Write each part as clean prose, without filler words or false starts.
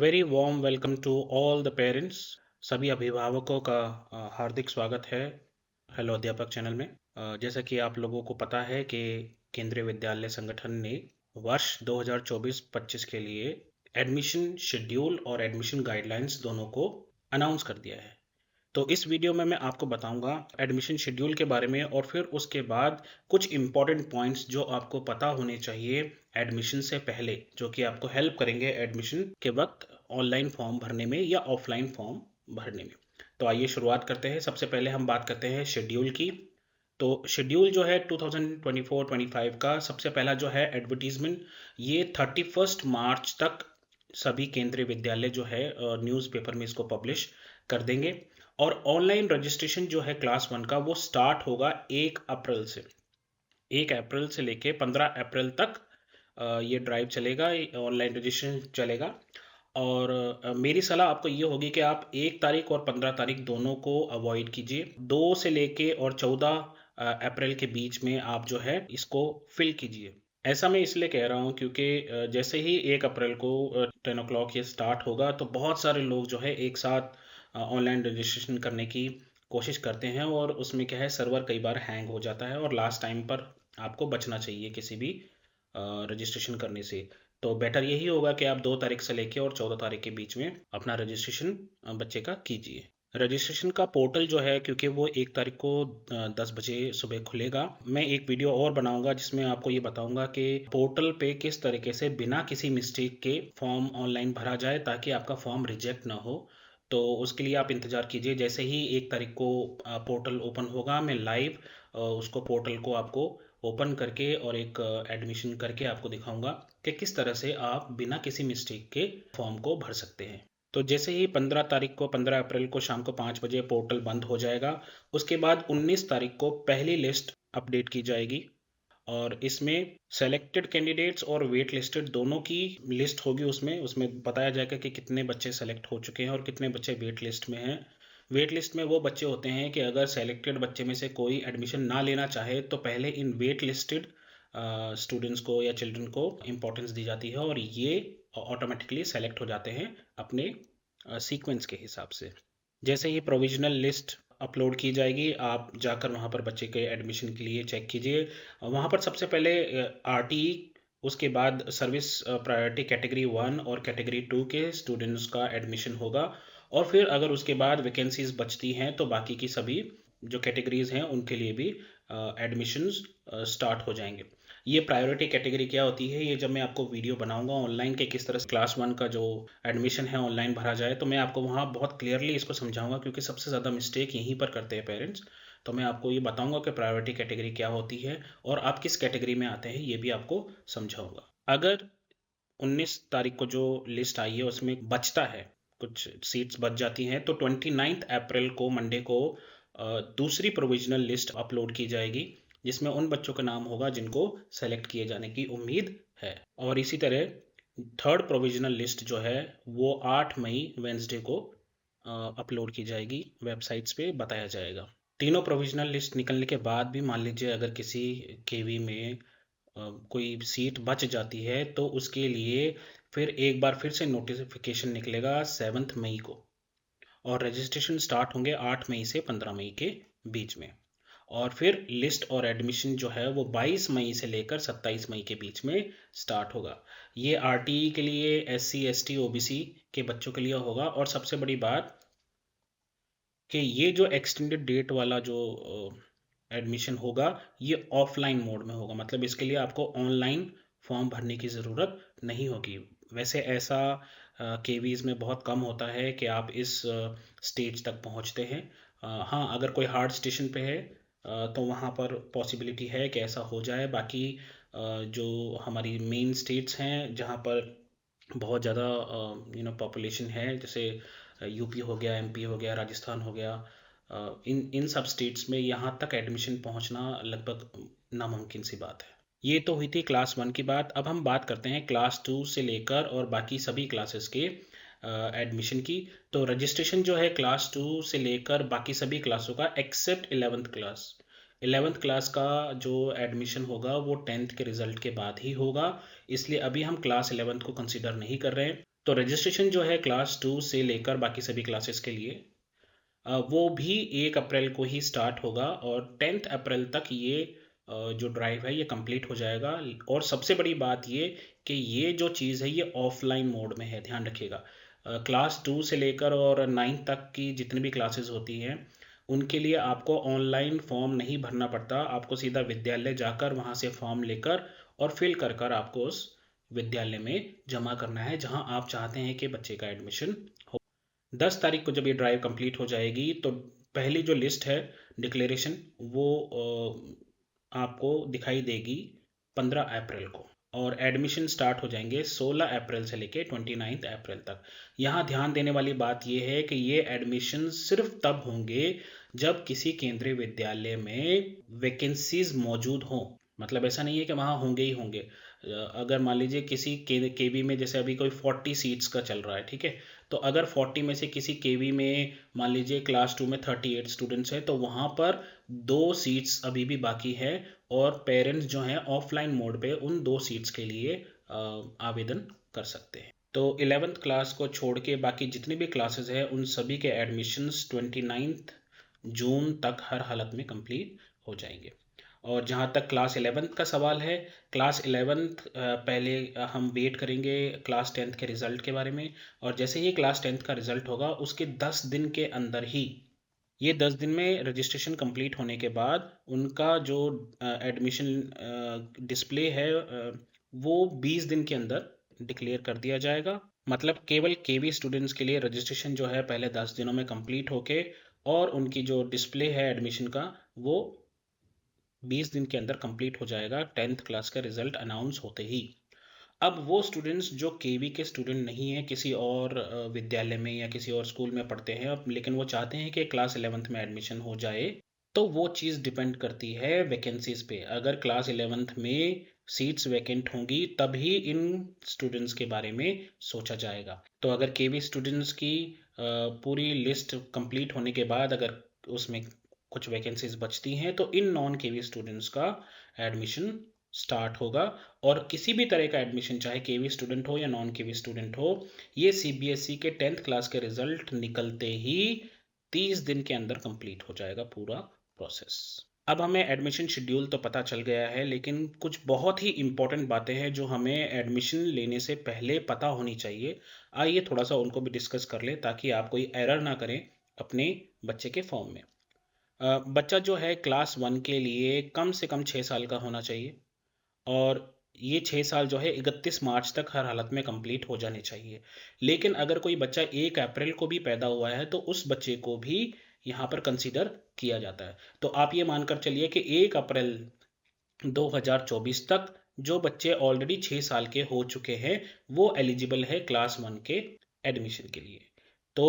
Very warm welcome to all the parents. सभी अभिभावकों का हार्दिक स्वागत है हेलो अध्यापक चैनल में। जैसा कि आप लोगों को पता है कि केंद्रीय विद्यालय संगठन ने वर्ष 2024-25 के लिए एडमिशन शेड्यूल और एडमिशन गाइडलाइंस दोनों को अनाउंस कर दिया है। तो इस वीडियो में मैं आपको बताऊंगा एडमिशन शेड्यूल के बारे में और फिर उसके बाद कुछ इम्पॉर्टेंट पॉइंट्स जो आपको पता होने चाहिए एडमिशन से पहले, जो कि आपको हेल्प करेंगे एडमिशन के वक्त ऑनलाइन फॉर्म भरने में या ऑफलाइन फॉर्म भरने में। तो आइए शुरुआत करते हैं। सबसे पहले हम बात करते हैं शेड्यूल की। तो शेड्यूल जो है 2024-25 का सबसे पहला जो है एडवर्टीजमेंट, ये 31 मार्च तक सभी केंद्रीय विद्यालय जो है न्यूज़पेपर में इसको पब्लिश कर देंगे। और ऑनलाइन रजिस्ट्रेशन जो है क्लास 1 का वो स्टार्ट होगा 1 अप्रैल से। 1 अप्रैल से लेके 15 अप्रैल तक ये ड्राइव चलेगा, ऑनलाइन रजिस्ट्रेशन चलेगा। और मेरी सलाह आपको ये होगी कि आप 1 तारीख और 15 तारीख दोनों को अवॉइड कीजिए। 2 से लेके और 14 अप्रैल के बीच में आप जो है इसको फिल कीजिए। ऐसा मैं इसलिए कह रहा हूँ क्योंकि जैसे ही 1 अप्रैल को 10 ओ क्लॉक ये स्टार्ट होगा तो बहुत सारे लोग जो है एक साथ ऑनलाइन रजिस्ट्रेशन करने की कोशिश करते हैं और उसमें क्या है, सर्वर कई बार हैंग हो जाता है और लास्ट टाइम पर आपको बचना चाहिए किसी भी रजिस्ट्रेशन करने से। तो बेटर यही होगा कि आप 2 तारीख से लेके और 14 तारीख के बीच में अपना रजिस्ट्रेशन बच्चे का कीजिए। रजिस्ट्रेशन का पोर्टल जो है, क्योंकि वो 1 तारीख को 10 बजे सुबह खुलेगा, मैं एक वीडियो और बनाऊंगा जिसमें आपको ये बताऊंगा कि पोर्टल पे किस तरीके से बिना किसी मिस्टेक के फॉर्म ऑनलाइन भरा जाए ताकि आपका फॉर्म रिजेक्ट ना हो। तो उसके लिए आप इंतज़ार कीजिए। जैसे ही 1 तारीख को पोर्टल ओपन होगा, मैं लाइव उसको पोर्टल को आपको ओपन करके और एक एडमिशन करके आपको दिखाऊंगा कि किस तरह से आप बिना किसी मिस्टेक के फॉर्म को भर सकते हैं। तो जैसे ही 15 तारीख को 15 अप्रैल को शाम को 5 बजे पोर्टल बंद हो जाएगा, उसके बाद 19 तारीख को पहली लिस्ट अपडेट की जाएगी और इसमें सेलेक्टेड कैंडिडेट्स और वेट लिस्टेड दोनों की लिस्ट होगी। उसमें उसमें बताया जाएगा कि कितने बच्चे सेलेक्ट हो चुके हैं और कितने बच्चे वेट लिस्ट में हैं। वेट लिस्ट में वो बच्चे होते हैं कि अगर सेलेक्टेड बच्चे में से कोई एडमिशन ना लेना चाहे तो पहले इन वेट लिस्टेड स्टूडेंट्स को या चिल्ड्रन को इम्पोर्टेंस दी जाती है और ये ऑटोमेटिकली सेलेक्ट हो जाते हैं अपने सीक्वेंस के हिसाब से। जैसे ही प्रोविजनल लिस्ट अपलोड की जाएगी, आप जाकर वहाँ पर बच्चे के एडमिशन के लिए चेक कीजिए। वहाँ पर सबसे पहले आरटीई, उसके बाद सर्विस प्रायोरिटी कैटेगरी 1 और कैटेगरी 2 के स्टूडेंट्स का एडमिशन होगा। और फिर अगर उसके बाद वैकेंसीज बचती हैं तो बाकी की सभी जो कैटेगरीज हैं उनके लिए भी एडमिशन्स स्टार्ट हो जाएंगे। ये प्रायोरिटी कैटेगरी क्या होती है, ये जब मैं आपको वीडियो बनाऊंगा ऑनलाइन के किस तरह से क्लास 1 का जो एडमिशन है ऑनलाइन भरा जाए, तो मैं आपको वहाँ बहुत क्लियरली इसको समझाऊंगा, क्योंकि सबसे ज़्यादा मिस्टेक यहीं पर करते हैं पेरेंट्स। तो मैं आपको ये बताऊंगा कि प्रायोरिटी कैटेगरी क्या होती है और आप किस कैटेगरी में आते हैं, ये भी आपको समझाऊंगा। अगर 19 तारीख को जो लिस्ट आई है उसमें बचता है, कुछ सीट्स बच जाती हैं, तो 29 अप्रैल को मंडे को दूसरी प्रोविजनल लिस्ट अपलोड की जाएगी जिसमें उन बच्चों का नाम होगा जिनको सेलेक्ट किए जाने की उम्मीद है। और इसी तरह थर्ड प्रोविजनल लिस्ट जो है वो 8 मई वेंसडे को अपलोड की जाएगी, वेबसाइट्स पे बताया जाएगा। तीनों प्रोविजनल लिस्ट निकलने के बाद भी मान लीजिए अगर किसी केवी में कोई सीट बच जाती है तो उसके लिए फिर एक बार फिर से नोटिफिकेशन निकलेगा 7 मई को और रजिस्ट्रेशन स्टार्ट होंगे 8 मई से 15 मई के बीच में। और फिर लिस्ट और एडमिशन जो है वो 22 मई से लेकर 27 मई के बीच में स्टार्ट होगा। ये आरटीई के लिए, एससी एसटी ओबीसी के बच्चों के लिए होगा। और सबसे बड़ी बात कि ये जो एक्सटेंडेड डेट वाला जो एडमिशन होगा ये ऑफलाइन मोड में होगा, मतलब इसके लिए आपको ऑनलाइन फॉर्म भरने की ज़रूरत नहीं होगी। वैसे ऐसा केवीज़ में बहुत कम होता है कि आप इस स्टेज तक पहुंचते हैं। हाँ, अगर कोई हार्ड स्टेशन पे है तो वहाँ पर पॉसिबिलिटी है कि ऐसा हो जाए। बाकी जो हमारी मेन स्टेट्स हैं जहाँ पर बहुत ज़्यादा पॉपुलेशन है, जैसे यूपी हो गया, एमपी हो गया, राजस्थान हो गया, इन इन सब स्टेट्स में यहाँ तक एडमिशन पहुँचना लगभग नामुमकिन सी बात है। ये तो हुई थी क्लास 1 की बात। अब हम बात करते हैं क्लास 2 से लेकर और बाकी सभी क्लासेस के एडमिशन की। तो रजिस्ट्रेशन जो है क्लास 2 से लेकर बाकी सभी क्लासों का accept 11th class. 11th class का जो एडमिशन होगा वो 10th के रिजल्ट के बाद ही होगा, इसलिए अभी हम क्लास 11th को कंसिडर नहीं कर रहे हैं। तो रजिस्ट्रेशन जो है क्लास 2 से लेकर बाकी सभी क्लासेस के लिए वो भी 1 अप्रैल को ही स्टार्ट होगा और 10 अप्रैल तक ये जो ड्राइव है ये कंप्लीट हो जाएगा। और सबसे बड़ी बात ये कि ये जो चीज़ है ये ऑफलाइन मोड में है, ध्यान रखिएगा। क्लास 2 से लेकर और 9 तक की जितनी भी क्लासेस होती हैं उनके लिए आपको ऑनलाइन फॉर्म नहीं भरना पड़ता, आपको सीधा विद्यालय जाकर वहाँ से फॉर्म लेकर और फिल कर कर आपको उस विद्यालय में जमा करना है जहाँ आप चाहते हैं कि बच्चे का एडमिशन हो। 10 तारीख को जब ये ड्राइव कंप्लीट हो जाएगी तो पहली जो लिस्ट है डिक्लेरेशन वो आपको दिखाई देगी 15 अप्रैल को और एडमिशन स्टार्ट हो जाएंगे 16 अप्रैल से लेके 29 अप्रैल तक। यहाँ ध्यान देने वाली बात ये है कि ये एडमिशन सिर्फ तब होंगे जब किसी केंद्रीय विद्यालय में वैकेंसीज मौजूद हों। मतलब ऐसा नहीं है कि वहाँ होंगे ही होंगे। अगर मान लीजिए किसी केवी में जैसे अभी कोई 40 सीट्स का चल रहा है, ठीक है, तो अगर 40 में से किसी केवी में मान लीजिए क्लास 2 में 38 स्टूडेंट्स हैं तो वहाँ पर 2 सीट्स अभी भी बाकी है और पेरेंट्स जो हैं ऑफलाइन मोड पे उन 2 सीट्स के लिए आवेदन कर सकते हैं। तो 11th क्लास को छोड़ के बाकी जितनी भी क्लासेस हैं उन सभी के एडमिशन्स 29 जून तक हर हालत में कंप्लीट हो जाएंगे। और जहाँ तक क्लास 11th का सवाल है, क्लास 11th पहले हम वेट करेंगे क्लास 10th के रिज़ल्ट के बारे में। और जैसे ही क्लास 10th का रिज़ल्ट होगा उसके 10 दिन के अंदर ही, ये 10 दिन में रजिस्ट्रेशन कंप्लीट होने के बाद उनका जो एडमिशन डिस्प्ले है वो 20 दिन के अंदर डिक्लेयर कर दिया जाएगा। मतलब केवल केवी स्टूडेंट्स के लिए रजिस्ट्रेशन जो है पहले 10 दिनों में कंप्लीट होके और उनकी जो डिस्प्ले है एडमिशन का वो 20 दिन के अंदर कंप्लीट हो जाएगा 10th क्लास का रिजल्ट अनाउंस होते ही। अब वो स्टूडेंट्स जो केवी के स्टूडेंट नहीं है, किसी और विद्यालय में या किसी और स्कूल में पढ़ते हैं अब, लेकिन वो चाहते हैं कि क्लास 11th में एडमिशन हो जाए, तो वो चीज़ डिपेंड करती है वैकेंसीज पे। अगर क्लास 11th में सीट्स वैकेंट होंगी तभी इन स्टूडेंट्स के बारे में सोचा जाएगा। तो अगर केवी स्टूडेंट्स की पूरी लिस्ट कंप्लीट होने के बाद अगर उसमें कुछ वैकेंसीज बचती हैं तो इन नॉन केवी स्टूडेंट्स का एडमिशन स्टार्ट होगा। और किसी भी तरह का एडमिशन, चाहे केवी स्टूडेंट हो या नॉन केवी स्टूडेंट हो, ये सीबीएसई के 10th क्लास के रिजल्ट निकलते ही 30 दिन के अंदर कंप्लीट हो जाएगा पूरा प्रोसेस। अब हमें एडमिशन शेड्यूल तो पता चल गया है, लेकिन कुछ बहुत ही इंपॉर्टेंट बातें हैं जो हमें एडमिशन लेने से पहले पता होनी चाहिए। आइए थोड़ा सा उनको भी डिस्कस कर ले ताकि आप कोई एरर ना करें अपने बच्चे के फॉर्म में। बच्चा जो है क्लास 1 के लिए कम से कम 6 साल का होना चाहिए और ये 6 साल जो है 31 मार्च तक हर हालत में कंप्लीट हो जाने चाहिए। लेकिन अगर कोई बच्चा 1 अप्रैल को भी पैदा हुआ है तो उस बच्चे को भी यहाँ पर कंसीडर किया जाता है। तो आप ये मानकर चलिए कि 1 अप्रैल 2024 तक जो बच्चे ऑलरेडी 6 साल के हो चुके हैं वो एलिजिबल है क्लास 1 के एडमिशन के लिए। तो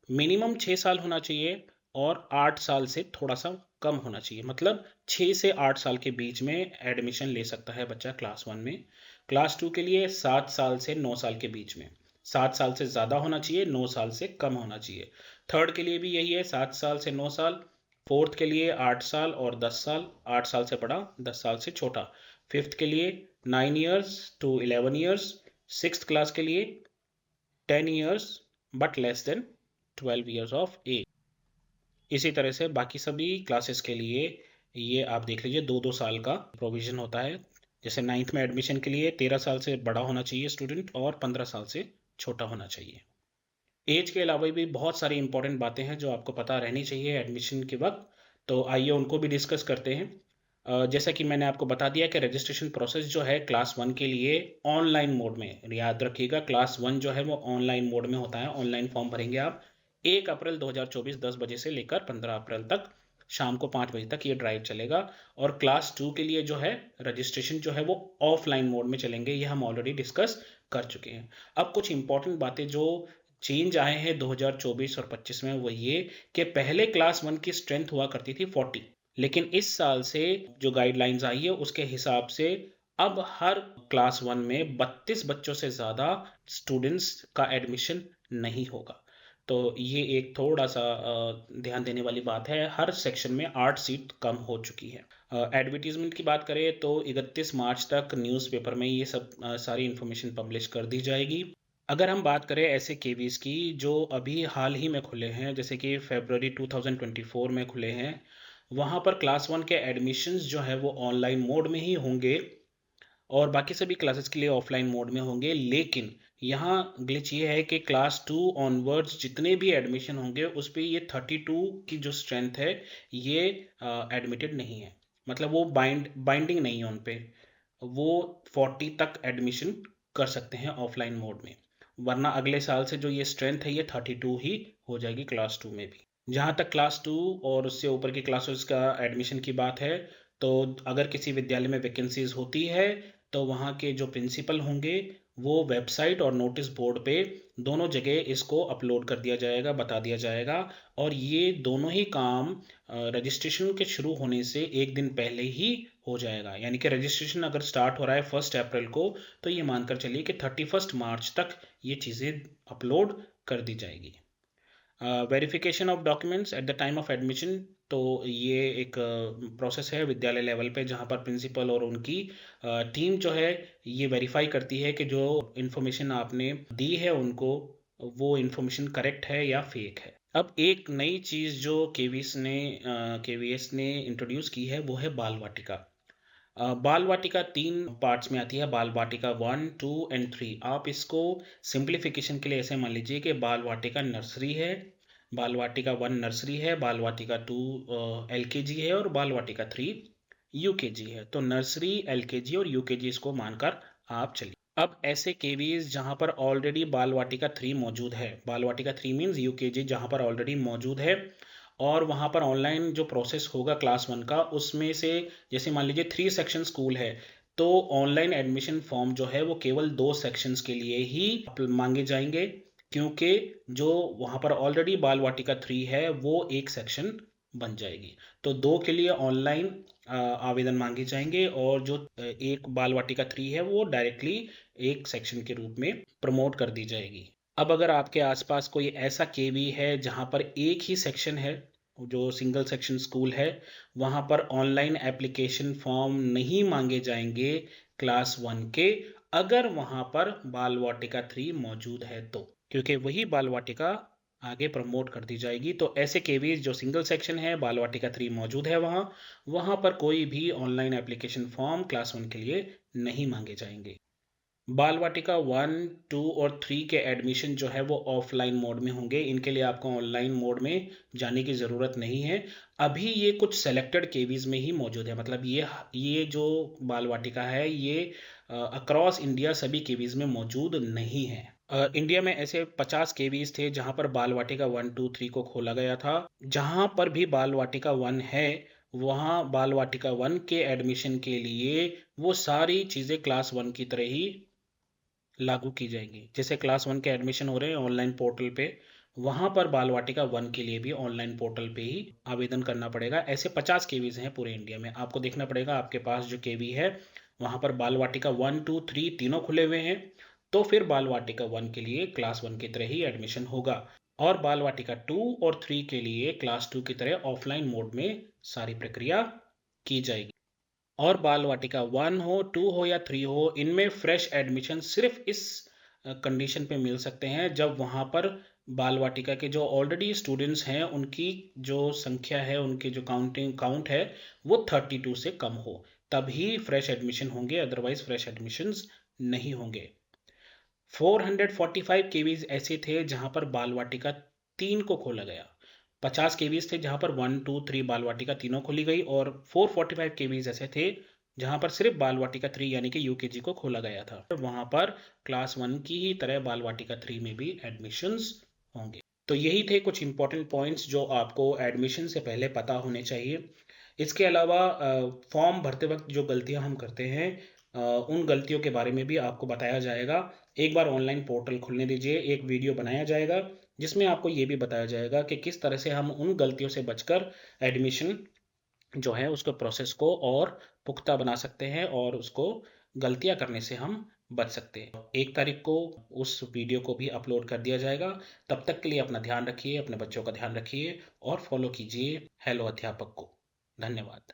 मिनिमम 6 साल होना चाहिए और 8 साल से थोड़ा सा कम होना चाहिए। मतलब 6 से 8 साल के बीच में एडमिशन ले सकता है बच्चा क्लास 1 में। क्लास 2 के लिए 7 साल से 9 साल के बीच में, 7 साल से ज़्यादा होना चाहिए, 9 साल से कम होना चाहिए। थर्ड के लिए भी यही है, 7 साल से 9 साल। फोर्थ के लिए 8 साल और 10 साल, 8 साल से बड़ा 10 साल से छोटा। फिफ्थ के लिए 9 years to 11 years. Sixth class के लिए 10 years but less than 12 years of age. इसी तरह से बाकी सभी क्लासेस के लिए ये आप देख लीजिए 2-2 साल का प्रोविज़न होता है। जैसे 9th में एडमिशन के लिए 13 साल से बड़ा होना चाहिए स्टूडेंट और 15 साल से छोटा होना चाहिए। एज के अलावा भी बहुत सारी इंपॉर्टेंट बातें हैं जो आपको पता रहनी चाहिए एडमिशन के वक्त। तो आइए उनको भी डिस्कस करते हैं। जैसा कि मैंने आपको बता दिया कि रजिस्ट्रेशन प्रोसेस जो है क्लास 1 के लिए ऑनलाइन मोड में, याद रखिएगा क्लास 1 जो है वो ऑनलाइन मोड में होता है। ऑनलाइन फॉर्म भरेंगे आप 1 अप्रैल 2024 10 बजे से लेकर 15 अप्रैल तक शाम को 5 बजे तक ये ड्राइव चलेगा। और क्लास 2 के लिए जो है रजिस्ट्रेशन जो है वो ऑफलाइन मोड में चलेंगे, ये हम ऑलरेडी डिस्कस कर चुके हैं। अब कुछ इंपॉर्टेंट बातें जो चेंज आए हैं 2024 और 25 में वो ये कि पहले क्लास 1 की स्ट्रेंथ हुआ करती थी 40, लेकिन इस साल से जो गाइडलाइंस आई है उसके हिसाब से अब हर क्लास 1 में 32 बच्चों से ज़्यादा स्टूडेंट्स का एडमिशन नहीं होगा। तो ये एक थोड़ा सा ध्यान देने वाली बात है। हर सेक्शन में 8 सीट कम हो चुकी है। एडवर्टीजमेंट की बात करें तो 31 मार्च तक न्यूज़पेपर में ये सब सारी इन्फॉर्मेशन पब्लिश कर दी जाएगी। अगर हम बात करें ऐसे केवीज़ की जो अभी हाल ही में खुले हैं, जैसे कि फ़रवरी 2024 में खुले हैं, वहाँ पर क्लास 1 के एडमिशन्स जो है वो ऑनलाइन मोड में ही होंगे और बाकी सभी क्लासेस के लिए ऑफलाइन मोड में होंगे। लेकिन यहाँ ग्लिच ये है कि क्लास 2 ऑनवर्ड्स जितने भी एडमिशन होंगे उस पे ये 32 की जो स्ट्रेंथ है ये एडमिटेड नहीं है। मतलब वो बाइंडिंग नहीं है उन पे। वो 40 तक एडमिशन कर सकते हैं ऑफलाइन मोड में, वरना अगले साल से जो ये स्ट्रेंथ है ये 32 ही हो जाएगी क्लास 2 में भी। जहाँ तक क्लास 2 और उससे ऊपर की क्लासेस का एडमिशन की बात है, तो अगर किसी विद्यालय में वैकेंसीज होती है तो वहाँ के जो प्रिंसिपल होंगे वो वेबसाइट और नोटिस बोर्ड पे दोनों जगह इसको अपलोड कर दिया जाएगा, बता दिया जाएगा। और ये दोनों ही काम रजिस्ट्रेशन के शुरू होने से एक दिन पहले ही हो जाएगा। यानी कि रजिस्ट्रेशन अगर स्टार्ट हो रहा है 1 अप्रैल को, तो ये मानकर चलिए कि 31 मार्च तक ये चीज़ें अपलोड कर दी जाएगी। Verification of documents at the time of admission, तो ये एक प्रोसेस है विद्यालय लेवल पे जहाँ पर प्रिंसिपल और उनकी टीम जो है ये वेरीफाई करती है कि जो इन्फॉर्मेशन आपने दी है उनको वो इन्फॉर्मेशन करेक्ट है या फेक है। अब एक नई चीज़ जो केवीएस ने इंट्रोड्यूस की है वो है बाल वाटिका। बाल वाटिका 3 पार्ट्स में आती है, बाल वाटिका 1, 2 एंड 3। आप इसको सिंप्लीफिकेशन के लिए ऐसे मान लीजिए कि बाल वाटिका नर्सरी है, बाल वाटिका 1 नर्सरी है, बाल वाटिका 2 एलकेजी है और बाल वाटिका 3 यूकेजी है। तो नर्सरी, एलकेजी और यूकेजी इसको मानकर आप चलिए। अब ऐसे केवीज जहां पर ऑलरेडी बाल वाटिका 3 मौजूद है, बाल वाटिका 3 मीन्स यूकेजी जहां पर ऑलरेडी मौजूद है, और वहाँ पर ऑनलाइन जो प्रोसेस होगा क्लास 1 का, उसमें से जैसे मान लीजिए 3 सेक्शन स्कूल है, तो ऑनलाइन एडमिशन फॉर्म जो है वो केवल 2 सेक्शंस के लिए ही मांगे जाएंगे, क्योंकि जो वहाँ पर ऑलरेडी बाल वाटिका 3 है वो एक सेक्शन बन जाएगी। तो 2 के लिए ऑनलाइन आवेदन मांगे जाएंगे और जो एक बाल वाटिका 3 है वो डायरेक्टली एक सेक्शन के रूप में प्रमोट कर दी जाएगी। अब अगर आपके आसपास कोई ऐसा केवी है जहाँ पर एक ही सेक्शन है, जो सिंगल सेक्शन स्कूल है, वहाँ पर ऑनलाइन एप्लीकेशन फॉर्म नहीं मांगे जाएंगे क्लास 1 के, अगर वहाँ पर बाल वाटिका 3 मौजूद है तो, क्योंकि वही बाल वाटिका आगे प्रमोट कर दी जाएगी। तो ऐसे केवीज जो सिंगल सेक्शन है, बाल वाटिका 3 मौजूद है वहाँ पर कोई भी ऑनलाइन एप्लीकेशन फॉर्म क्लास 1 के लिए नहीं मांगे जाएंगे। बाल वाटिका 1, 2 और 3 के एडमिशन जो है वो ऑफलाइन मोड में होंगे, इनके लिए आपको ऑनलाइन मोड में जाने की ज़रूरत नहीं है। अभी ये कुछ सेलेक्टेड केवीज में ही मौजूद है, मतलब ये जो बाल वाटिका है ये अक्रॉस इंडिया सभी केवीज में मौजूद नहीं है। इंडिया में ऐसे 50 केवीज थे जहां पर बाल वाटिका 1, 2, 3 को खोला गया था। जहां पर भी बाल वाटिका 1 है वहां बाल वाटिका 1 के एडमिशन के लिए वो सारी चीज़ें क्लास 1 की तरह ही लागू की जाएंगी। जैसे क्लास 1 के एडमिशन हो रहे हैं ऑनलाइन पोर्टल पे, वहां पर बाल वाटिका 1 के लिए भी ऑनलाइन पोर्टल पे ही आवेदन करना पड़ेगा। ऐसे 50 केवीज हैं पूरे इंडिया में, आपको देखना पड़ेगा आपके पास जो केवी है वहां पर बाल वाटिका 1, 2, 3 तीनों खुले हुए हैं, तो फिर बाल वाटिका 1 के लिए क्लास 1 की तरह ही एडमिशन होगा, और बाल वाटिका 2 और 3 के लिए क्लास 2 की तरह ऑफलाइन मोड में सारी प्रक्रिया की जाएगी। और बाल वाटिका 1 हो, 2 हो या 3 हो, इनमें फ्रेश एडमिशन सिर्फ इस कंडीशन पे मिल सकते हैं जब वहाँ पर बाल वाटिका के जो ऑलरेडी स्टूडेंट्स हैं उनकी जो संख्या है, उनके जो काउंट है वो 32 से कम हो, तभी फ्रेश एडमिशन होंगे, अदरवाइज फ्रेश एडमिशन्स नहीं होंगे। 445 केवीज ऐसे थे जहां पर बाल वाटिका 3 को खोला गया, 50 केवीज थे जहां पर 1, 2, 3 बाल वाटिका तीनों खोली गई, और 445 केवीज ऐसे थे जहां पर सिर्फ बाल वाटिका 3 यानी कि यूकेजी को खोला गया था। वहां पर क्लास 1 की ही तरह बाल वाटिका 3 में भी एडमिशन्स होंगे। तो यही थे कुछ इंपॉर्टेंट पॉइंट्स जो आपको एडमिशन से पहले पता होने चाहिए। इसके अलावा फॉर्म भरते वक्त जो गलतियां हम करते हैं उन गलतियों के बारे में भी आपको बताया जाएगा। एक बार ऑनलाइन पोर्टल खुलने दीजिए, एक वीडियो बनाया जाएगा जिसमें आपको ये भी बताया जाएगा कि किस तरह से हम उन गलतियों से बचकर एडमिशन जो है उसको प्रोसेस को और पुख्ता बना सकते हैं और उसको गलतियां करने से हम बच सकते हैं। 1 तारीख को उस वीडियो को भी अपलोड कर दिया जाएगा। तब तक के लिए अपना ध्यान रखिए, अपने बच्चों का ध्यान रखिए और फॉलो कीजिए हेलो अध्यापक को। धन्यवाद।